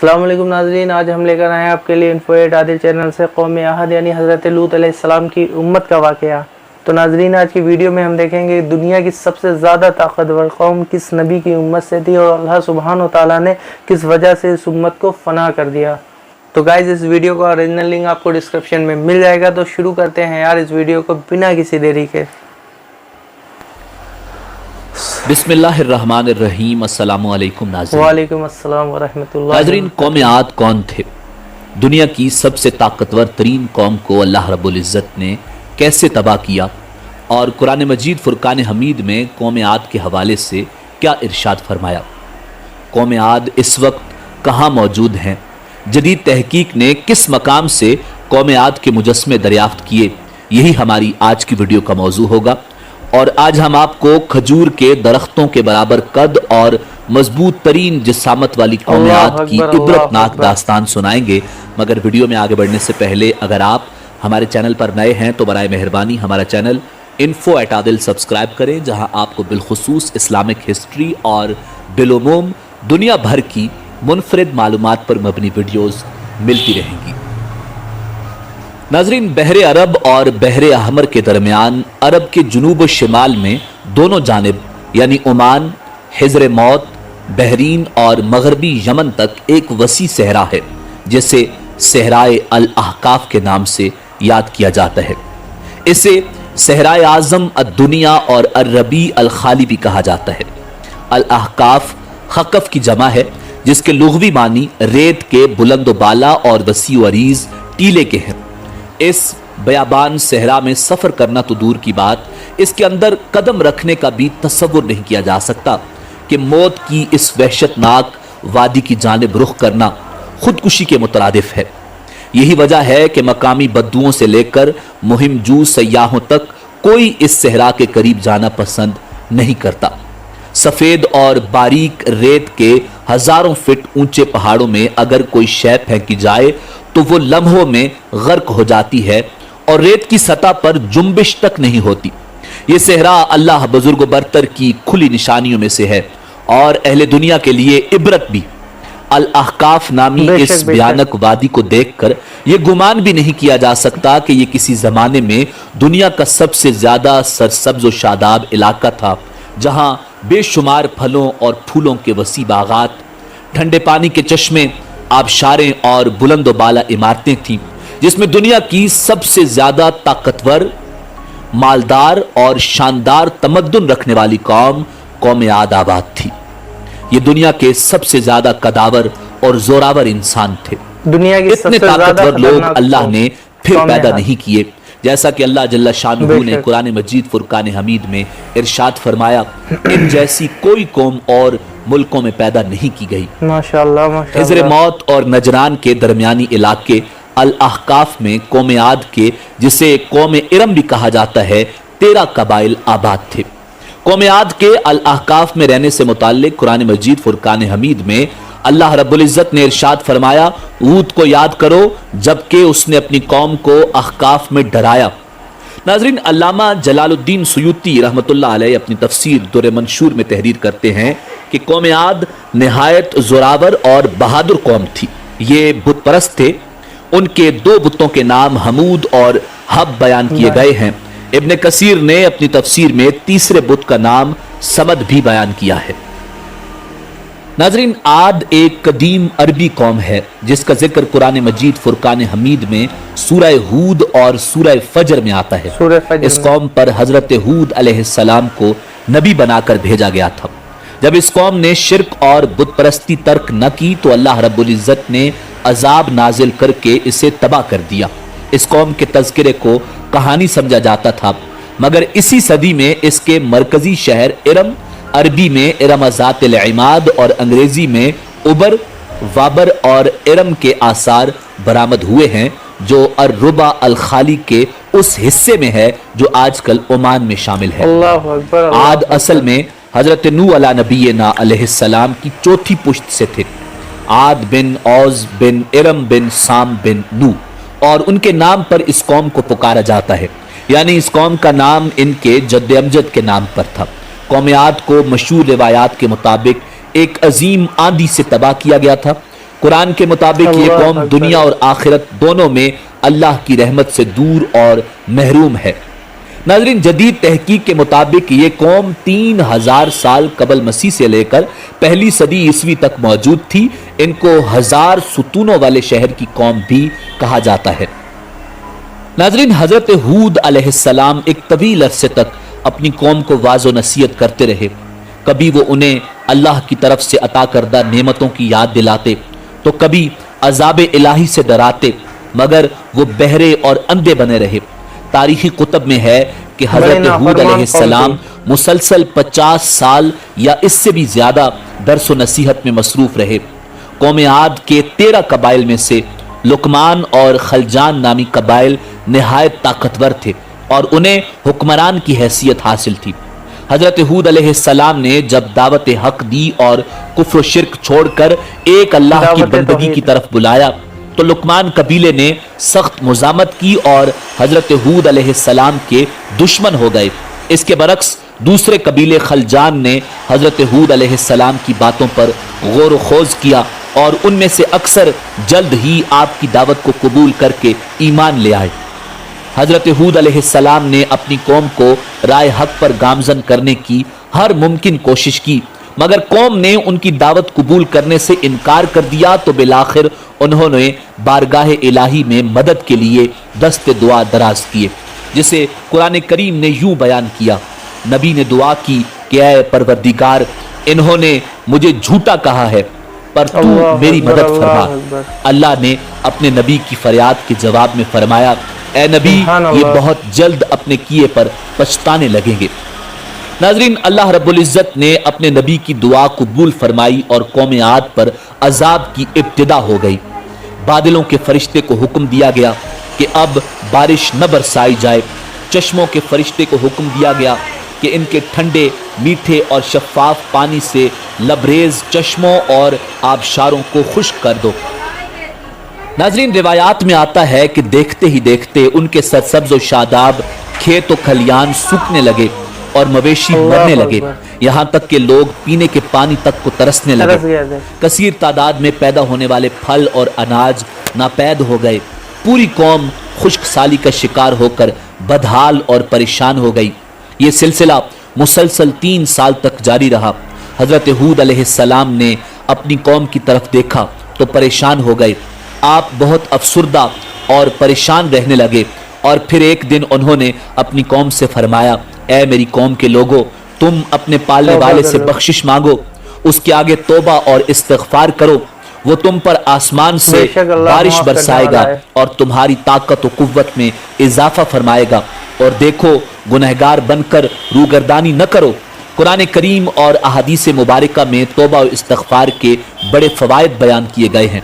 अस्सलाम वालेकुम नाज़रीन, आज हम लेकर आए हैं आपके लिए इन्फो8 आदिल चैनल से कौम अहद यानी हज़रत लूत अलैहिस्सलाम की उम्मत का वाक़या। तो नाज़रीन, आज की वीडियो में हम देखेंगे दुनिया की सबसे ज़्यादा ताकतवर कौम किस नबी की उम्मत से थी और अल्लाह सुब्हान व तआला ने किस वजह से इस उम्मत को फना कर दिया। तो गाइज़, इस वीडियो का ओरिजिनल लिंक आपको डिस्क्रिप्शन में मिल जाएगा। तो शुरू करते हैं यार इस वीडियो को बिना किसी देरी के। बिस्मिल्लाहिर्रहमानिर्रहीम। अस्सलामु अलैकुम नाज़रीन। वालेकुम अस्सलाम व रहमतुल्लाह। नाज़रीन, कौम आद कौन थे? दुनिया की सबसे ताकतवर तरीन कौम को अल्लाह रब्बुल इज़्ज़त ने कैसे तबाह किया और कुरान मजीद फुरकान हमीद में कौम आद के हवाले से क्या इरशाद फरमाया? कौम आद इस वक्त कहाँ मौजूद हैं? जदीद तहकीक ने किस मकाम से कौम आद के मुजस्मे दरियाफ्त किए? यही हमारी आज की वीडियो का मौजू होगा। और आज हम आपको खजूर के दरख्तों के बराबर कद और मजबूत तरीन जिसामत वाली कौम आद की इबरतनाक दास्तान सुनाएंगे। मगर वीडियो में आगे बढ़ने से पहले अगर आप हमारे चैनल पर नए हैं तो बराए मेहरबानी हमारा चैनल इन्फो8 आदिल सब्सक्राइब करें, जहां आपको बिलखुसूस इस्लामिक हिस्ट्री और बिलुमूम दुनिया भर की मुनफरिद मालूमात पर मबनी वीडियोज़ मिलती रहेंगी। नाज़रीन, बहरे अरब और बहरे अहमर के दरमियान अरब के जुनूब शिमाल में दोनों जानिब यानी ओमान, हिजर मौत, बहरीन और मगरबी यमन तक एक वसी सहरा है जिसे सहराए अल अहकाफ के नाम से याद किया जाता है। इसे सहराए आज़म अद-दुनिया और अर-रबी अल-खाली भी कहा जाता है। अल अहकाफ खकफ की जमा है जिसके लुग़वी मानी रेत के बुलंद बाला और वसी व अरीज टीले के हैं। इस बयाबान सहरा में सफ़र करना तो दूर की बात, इसके अंदर कदम रखने का भी तसव्वुर नहीं किया जा सकता कि मौत की इस वहशतनाक वादी की जानिब रुख करना खुदकुशी के मुतरादिफ है। यही वजह है कि मकामी बद्दुओं से लेकर मुहिम जू सयाहों तक कोई इस सहरा के करीब जाना पसंद नहीं करता। सफ़ेद और बारीक रेत के हज़ारों फिट ऊंचे पहाड़ों में अगर कोई शय फेंकी जाए तो वो लम्हों में गर्क हो जाती है और रेत की सतह पर जुम्बिश तक नहीं होती। ये सहरा अल्लाह बुजुर्ग बरतर की खुली निशानियों में से है और अहले दुनिया के लिए इबरत भी। अल अहकाफ नामी इस भयानक वादी को देखकर यह गुमान भी नहीं किया जा सकता कि यह किसी जमाने में दुनिया का सबसे ज्यादा सरसब्ज व शादाब इलाका था, जहां बेशुमार फलों और फूलों के वसी बागात, ठंडे पानी के चश्मे, आबशारें और बुलंद बाला इमारतें थीं, जिसमें दुनिया की सबसे ज्यादा ताकतवर, मालदार और शानदार तमद्दुन रखने वाली कौम आद आबाद थी। ये दुनिया के सबसे ज्यादा कदावर और जोरावर इंसान थे। दुनिया की इतने ताकतवर लोग अल्लाह ने फिर पैदा नहीं किए, जैसा कि अल्लाह जल्ला शानुहु ने कुरान मजीद फुरकान हमीद में इरशाद फरमाया, इन जैसी कोई कौम और मुल्कों में पैदा नहीं की गई। माशाअल्लाह, माशाअल्लाह। हिजर मौत और नजरान के दरमियानी इलाके अल अहकाफ में कौम आद के, जिसे कौम इरम भी कहा जाता है, 13 कबाइल आबाद थे। कौम आद के अल अहकाफ में रहने से मुताल्लिक कुरान मजीद फुरकान हमीद में अल्लाह रब्बुल इज़्ज़त ने इरशाद फरमाया, ऊद को याद करो जबकि उसने अपनी कौम को अहकाफ में डराया। नाज़रीन, अल्लामा जलालुद्दीन सुयूती रहमतुल्लाह अलैह अपनी तफसीर दुर मंशूर में तहरीर करते हैं कि कौम आद निहायत जोरावर और बहादुर कौम थी। ये बुत परस्त थे। उनके 2 बुतों के नाम हमूद और हब बयान किए गए हैं। इब्न कसीर ने अपनी तफसीर में तीसरे बुत का नाम समद भी बयान किया है। नाज़रीन, आद एक कदीम अरबी कौम है जिसका जिक्र कुरान मजीद फुरकान हमीद में सूरह हूद और सूरह फजर में आता है। इस कौम पर हजरत हूद अलैहिस्सलाम को नबी बनाकर भेजा गया था। जब इस कौम ने शिर्क और बुत परस्ती तर्क न की तो अल्लाह रब्बुल इज़्ज़त ने अजाब नाजिल करके इसे तबाह कर दिया। इस कौम के तज़किरे को कहानी समझा जाता था, मगर इसी सदी में इसके मरकजी शहर इरम, अरबी में इरमज़ात अल-इमाद और अंग्रेजी में उबर, वाबर और इरम के आसार बरामद हुए हैं, जो अर-रुबा अल-खाली के उस हिस्से में है जो आजकल ओमान में शामिल है। आद असल में हजरत नूह अला नबीना अलैहिस्सलाम की चौथी पुश्त से थे। आद बिन औज बिन इरम बिन साम बिन नूह, और उनके नाम पर इस कौम को पुकारा जाता है, यानी इस कौम का नाम इनके जद्द अमजद के नाम पर था। कौम आद को मशहूर रिवायात के मुताबिक एक अजीम आंधी से तबाह किया गया था। कुरान के मुताबिक ये कौम दुनिया और आखिरत दोनों में अल्लाह की रहमत से दूर और महरूम है। नाज़रीन, जदीद तहकीक के मुताबिक ये कौम 3000 साल कबल मसीह से लेकर पहली सदी ईस्वी तक मौजूद थी। इनको 1000 सुतूनों वाले शहर की कौम भी कहा जाता है। नाज़रीन, हजरत हूद अलैहिस्सलाम एक तवील अरसे तक अपनी कौम को वाज़ो नसीहत करते रहे। कभी वो उन्हें अल्लाह की तरफ से अता करदा नेमतों की याद दिलाते तो कभी अजाब इलाही से डराते, मगर वो बहरे और अंधे बने रहे। तारीखी कुतब में है कि हजरत हूद अलैहिस्सलाम मुसलसल 50 साल या इससे भी ज्यादा दर्स व नसीहत में मसरूफ रहे। कौम आद के 13 कबाइल में से लुकमान और खलजान नामी कबाइल निहायत ताकतवर थे और उन्हें हुक्मरान की हैसियत हासिल थी। हजरत हूद अलैहिस्सलाम ने जब दावत हक दी और कुफ्र व शिर्क छोड़कर एक अल्लाह की बंदगी की तरफ बुलाया तो लुकमान कबीले ने सख्त मुजामत की और हजरत हूद अलैहिस्सलाम के दुश्मन हो गए। इसके बरक्स दूसरे कबीले खलजान ने हजरत हूद अलैहिस्सलाम की बातों पर गौर खोज किया और उनमें से अक्सर जल्द ही आपकी दावत को कबूल करके ईमान ले आए। हजरत हूद अलैहिस्सलाम ने अपनी कौम को राय हक पर गामजन करने की हर मुमकिन कोशिश की, मगर कौम ने उनकी दावत कबूल करने से इनकार कर दिया तो बिलाखिर उन्होंने बारगाह इलाही में मदद के लिए दस्ते दुआ दराज किए, जिसे कुरान करीम ने यूं बयान किया। नबी ने दुआ की कि ऐ परवरदिगार, इन्होंने मुझे झूठा कहा है पर तू मेरी मदद फरमा। अल्लाह ने अपने नबी की फरियाद के जवाब में फरमाया, ऐ नबी, ये बहुत जल्द अपने किए पर पछताने लगेंगे। नाजरीन, अल्लाह रब्बुल इज्जत ने अपने नबी की दुआ कबूल फरमाई और कौम आद पर अजाब की इब्तिदा हो गई। बादलों के फरिश्ते को हुक्म दिया गया कि अब बारिश न बरसाई जाए। चश्मों के फरिश्ते को हुक्म दिया गया कि इनके ठंडे, मीठे और शफाफ पानी से लबरेज चश्मों और आबशारों को खुश्क कर दो। नाजरीन, रिवायात में आता है कि देखते ही देखते उनके सरसब्ज और शादाब खेत व खलियान सूखने लगे और मवेशी मरने लगे, यहाँ तक कि लोग पीने के पानी तक को तरसने लगे। कसीर तादाद में पैदा होने वाले फल और अनाज नापैद हो गए। पूरी कौम खुश्क साली का शिकार होकर बदहाल और परेशान हो गई। ये सिलसिला मुसलसल 3 साल तक जारी रहा। हजरत हूद अलैहिस्सलाम ने अपनी कौम की तरफ देखा तो परेशान हो गए। आप बहुत अफसुर्दा और परेशान रहने लगे और फिर एक दिन उन्होंने अपनी कौम से फरमाया, ऐ मेरी कौम के लोगों, तुम अपने पालने वाले से बख्शिश मांगो, उसके आगे तौबा और इस्तिग़फ़ार करो। वो तुम पर आसमान से बारिश बरसाएगा और तुम्हारी ताकत और कुव्वत में इजाफा फरमाएगा। और देखो, गुनहगार बनकर रूगर्दानी न करो। कुरान करीम और अहादीस मुबारका में तौबा और इस्तिग़फ़ार के बड़े फ़वाइद बयान किए गए हैं।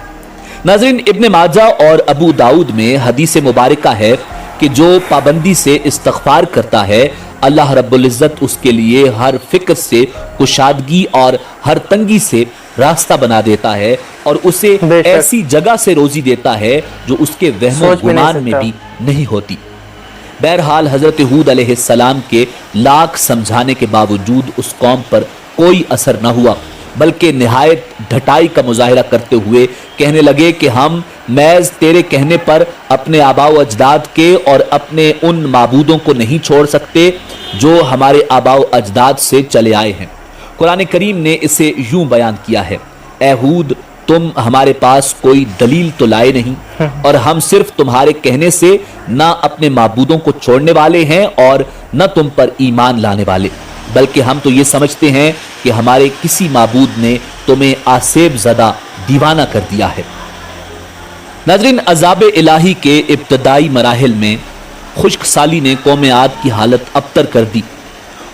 नाज़रीन, इब्न माजा और अबू दाऊद में हदीस मुबारका है कि जो पाबंदी से इस्तिग़फ़ार करता है, अल्लाह रब्बुल इज़्ज़त उसके लिए हर फिक्र से कुशादगी और हर तंगी से रास्ता बना देता है और उसे ऐसी जगह से रोजी देता है जो उसके वहम गुमान में भी नहीं होती। बहरहाल हजरत हूद अलैहिस्सलाम के लाख समझाने के बावजूद उस कौम पर कोई असर न हुआ, बल्कि निहायत ढटाई का मुजाहिरा करते हुए कहने लगे कि हम मैज़ तेरे कहने पर अपने आबाओ अजदाद के और अपने उन माबूदों को नहीं छोड़ सकते जो हमारे आबाओ अजदाद से चले आए हैं। कुरान करीम ने इसे यूं बयान किया है, ऐ हूद, तुम हमारे पास कोई दलील तो लाए नहीं और हम सिर्फ तुम्हारे कहने से न अपने माबूदों को छोड़ने वाले हैं और न तुम पर ईमान लाने वाले, बल्कि हम तो ये समझते हैं कि हमारे किसी माबूद ने तुम्हें आसेब ज़दा दीवाना कर दिया है। नाज़रीन, अज़ाब इलाही के इब्तदाई मराहिल में खुश्क साली ने कौम आद की हालत अबतर कर दी।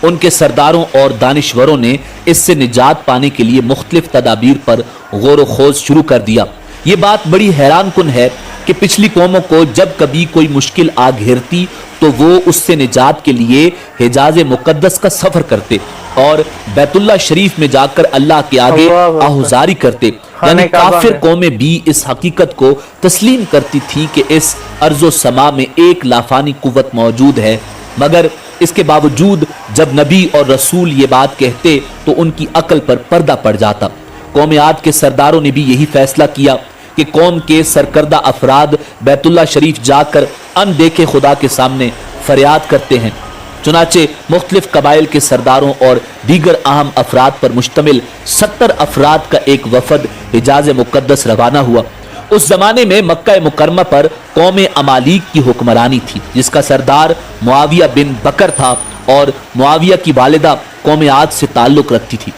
उनके सरदारों और दानिश्वरों ने इससे निजात पाने के लिए मुख्तलिफ तदाबीर पर गौर व खोज शुरू कर दिया। ये बात बड़ी हैरान कुन है कि पिछली कौमों को जब कभी कोई मुश्किल आ घेरती तो वो उससे निजात के लिए हिजाज मुकद्दस का सफर करते और बैतुल्लाह शरीफ में जाकर अल्लाह के आगे आहुजारी करते। यानी काफिर कौमें भी इस हकीकत को तस्लीम करती थी कि इस अर्ज़ो समा में एक लाफानी कुव्वत मौजूद है, मगर इसके बावजूद जब नबी और रसूल ये बात कहते तो उनकी अकल पर पर्दा पड़ जाता। قوم عاد کے سرداروں نے بھی یہی فیصلہ کیا کہ قوم کے سرکردہ افراد بیت اللہ شریف جا کر اندیکھے خدا کے سامنے فریاد کرتے ہیں۔ چنانچہ مختلف قبائل کے سرداروں اور دیگر اہم افراد پر مشتمل 70 افراد کا ایک وفد حجاز مقدس روانہ ہوا۔ اس زمانے میں مکہ مکرمہ پر قوم امالیک کی حکمرانی تھی، جس کا سردار معاویہ بن بکر تھا اور معاویہ کی والدہ قوم عاد سے تعلق رکھتی تھی۔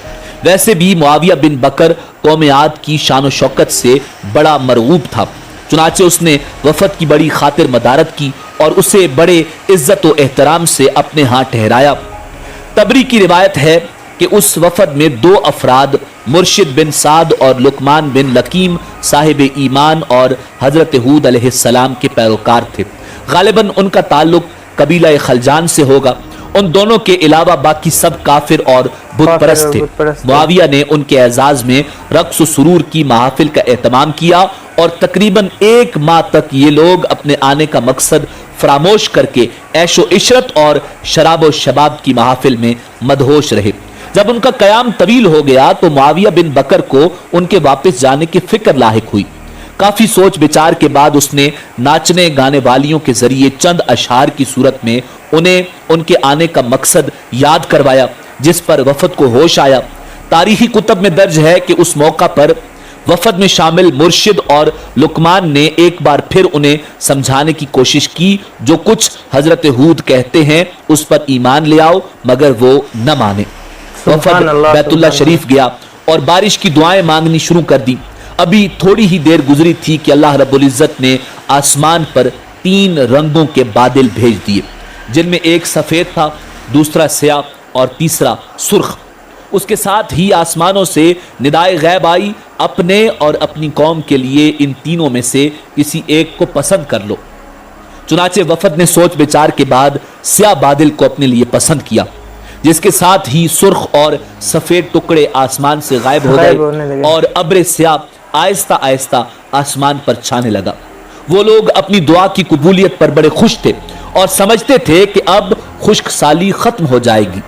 ویسے بھی معاویہ بن بکر قوم عاد کی شان و شوکت سے بڑا مرغوب تھا، چنانچہ اس نے وفد کی بڑی خاطر مدارت کی اور اسے بڑے عزت و احترام سے اپنے ہاں ٹھہرایا۔ تبری کی روایت ہے کہ اس وفد میں 2 افراد مرشد بن سعد اور لقمان بن لکیم صاحب ایمان اور حضرت ہود علیہ السلام کے پیروکار تھے۔ غالباً ان کا تعلق قبیلہ خلجان سے ہوگا۔ ان دونوں کے علاوہ باقی سب کافر اور بت پرست تھے۔ معاویہ نے ان کے اعزاز میں رقص و سرور کی محافل کا اہتمام کیا اور تقریباً 1 ماہ تک یہ لوگ اپنے آنے کا مقصد فراموش کر کے عیش و عشرت اور شراب و شباب کی محافل میں مدہوش رہے۔ جب ان کا قیام طویل ہو گیا تو معاویہ بن بکر کو ان کے واپس جانے کی فکر لاحق ہوئی۔ کافی سوچ بچار کے بعد اس نے ناچنے گانے والیوں کے ذریعے چند اشعار کی صورت میں انہیں ان کے آنے کا مقصد یاد کروایا، جس پر وفد کو ہوش آیا۔ تاریخی کتب میں درج ہے کہ اس موقع پر وفد میں شامل مرشد اور لقمان نے ایک بار پھر انہیں سمجھانے کی کوشش کی، جو کچھ حضرت ہود کہتے ہیں اس پر ایمان لے آؤ، مگر وہ نہ مانے۔ وفد بیت اللہ شریف گیا اور بارش کی دعائیں مانگنی شروع کر دی۔ ابھی تھوڑی ہی دیر گزری تھی کہ اللہ رب العزت نے آسمان پر 3 رنگوں کے بادل بھیج دیے، جن میں ایک سفید تھا، دوسرا سیاہ اور تیسرا سرخ۔ اس کے ساتھ ہی آسمانوں سے ندائے غیب آئی، اپنے اور اپنی قوم کے لیے ان تینوں میں سے کسی ایک کو پسند کر لو۔ چنانچہ وفد نے سوچ بچار کے بعد سیاہ بادل کو اپنے لیے پسند کیا، جس کے ساتھ ہی سرخ اور سفید ٹکڑے آسمان سے غائب ہو گئے اور ابر سیاہ آہستہ آہستہ آسمان پر چھانے لگا۔ وہ لوگ اپنی دعا کی قبولیت پر بڑے خوش تھے اور سمجھتے تھے کہ اب خشک سالی ختم ہو جائے گی۔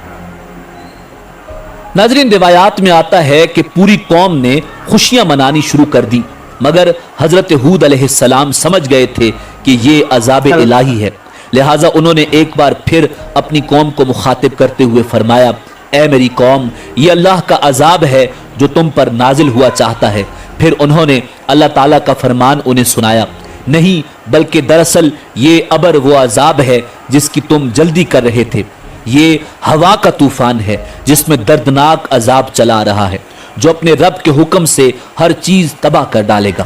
ناظرین، روایات میں آتا ہے کہ پوری قوم نے خوشیاں منانی شروع کر دی، مگر حضرت ہود علیہ السلام سمجھ گئے تھے کہ یہ عذاب الہی ہے، لہٰذا انہوں نے ایک بار پھر اپنی قوم کو مخاطب کرتے ہوئے فرمایا، اے میری قوم، یہ اللہ کا عذاب ہے جو تم پر نازل ہوا چاہتا ہے۔ پھر انہوں نے اللہ تعالیٰ کا فرمان انہیں سنایا، نہیں بلکہ دراصل یہ ابر وہ عذاب ہے جس کی تم جلدی کر رہے تھے، یہ ہوا کا طوفان ہے جس میں دردناک عذاب چلا رہا ہے، جو اپنے رب کے حکم سے ہر چیز تباہ کر ڈالے گا۔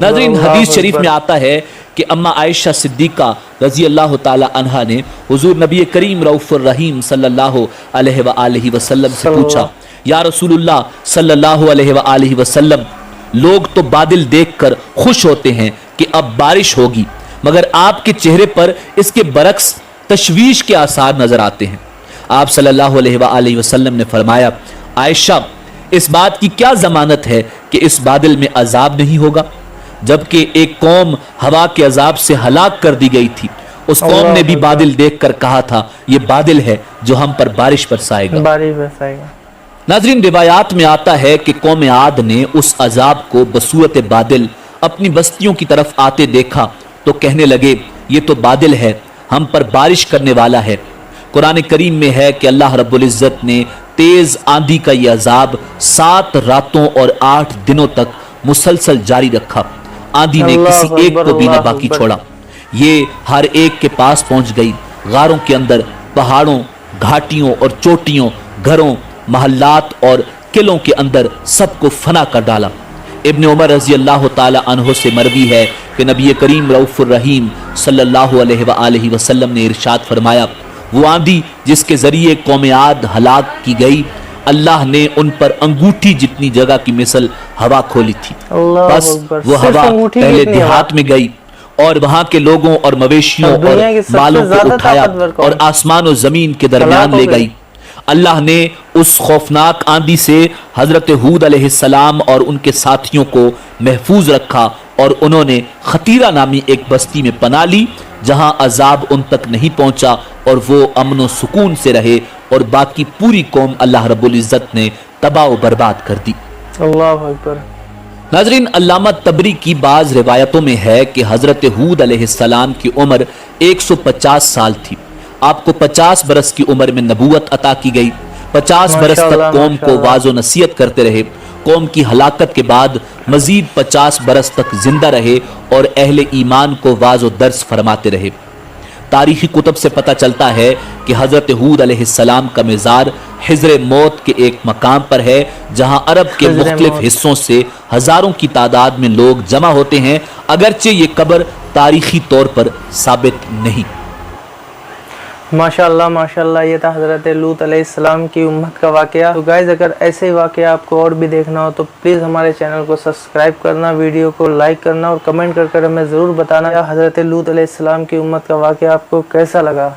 ناظرین، حدیث شریف میں آتا ہے کہ اما عائشہ صدیقہ رضی اللہ تعالی عنہا نے حضور نبی کریم رؤوف الرحیم صلی اللہ علیہ وآلہ وسلم سے پوچھا، یا رسول اللہ صلی اللہ علیہ وآلہ وسلم، لوگ تو بادل دیکھ کر خوش ہوتے ہیں کہ اب بارش ہوگی، مگر آپ کے چہرے پر اس کے برعکس تشویش کے آثار نظر آتے ہیں۔ آپ صلی اللہ علیہ وآلہ وسلم نے فرمایا، عائشہ، اس بات کی کیا ضمانت ہے کہ اس بادل میں عذاب نہیں ہوگا؟ جبکہ ایک قوم ہوا کے عذاب سے ہلاک کر دی گئی تھی، اس قوم نے بھی بادل دیکھ کر کہا تھا، یہ بادل ہے جو ہم پر بارش برسائے گا۔ ناظرین، روایات میں آتا ہے کہ قوم عاد نے اس عذاب کو بصورت بادل اپنی بستیوں کی طرف آتے دیکھا تو کہنے لگے، یہ تو بادل ہے، ہم پر بارش کرنے والا ہے۔ قرآن کریم میں ہے کہ اللہ رب العزت نے تیز آندھی کا یہ عذاب 7 راتوں اور 8 دنوں تک مسلسل جاری رکھا۔ آندھی نے کسی ایک کو بھی نہ باقی چھوڑا، یہ ہر ایک کے پاس پہنچ گئی، غاروں کے اندر، پہاڑوں، گھاٹیوں اور چوٹیوں، گھروں، محلات اور قلعوں کے اندر سب کو فنا کر ڈالا۔ ابن عمر رضی اللہ تعالی عنہ سے مروی ہے کہ نبی کریم رؤوف الرحیم صلی اللہ علیہ وآلہ وسلم نے ارشاد فرمایا، وہ آندھی جس کے ذریعے قوم عاد ہلاک کی گئی، اللہ نے ان پر انگوٹھی جتنی جگہ کی مثل ہوا کھولی تھی، بس وہ ہوا پہلے دیہات میں گئی اور وہاں کے لوگوں اور مویشیوں اور مالوں کو اٹھایا اور آسمان و زمین کے درمیان لے گئی۔ اللہ نے اس خوفناک آندھی سے حضرت ہود علیہ السلام اور ان کے ساتھیوں کو محفوظ رکھا اور انہوں نے خطیرہ نامی ایک بستی میں پناہ لی، جہاں عذاب ان تک نہیں پہنچا اور وہ امن و سکون سے رہے، اور باقی پوری قوم اللہ رب العزت نے تباہ و برباد کر دی۔ अल्लाह अकबर। नाजरीन, अल्लामा तबरी की बाज रिवायतों में है कि हजरत हूद अलैहिस्सलाम की उम्र 150 साल थी। आपको 50 बरस की उम्र में नबूवत अता की गई। 50 बरस तक माशाअल्लाह, कौम को माशाअल्लाह। वाजो नसीहत करते रहे। कौम की हलाकत के बाद मजीद 50 बरस तक जिंदा रहे और अहले ईमान को वाजो दर्स फरमाते रहे। तारीखी कुतुब से पता चलता है कि हजरत हूद अलैहिस्सलाम का मज़ार हिज्र मौत के एक मकाम पर है, जहां अरब के हिज्र मुख्तलिफ मौत। हिस्सों से हजारों की तादाद में लोग जमा होते हैं, अगरचे ये कब्र तारीखी तौर पर साबित नहीं। माशाअल्लाह माशाअल्लाह, ये था हज़रत लूत अलैहिस्सलाम की उम्मत का वाक़या। तो गाइज़, अगर ऐसे ही वाक़या आपको और भी देखना हो तो प्लीज़ हमारे चैनल को सब्सक्राइब करना, वीडियो को लाइक करना और कमेंट कर हमें ज़रूर बताना हज़रत लूत अलैहिस्सलाम की उम्मत का वाक़या आपको कैसा लगा।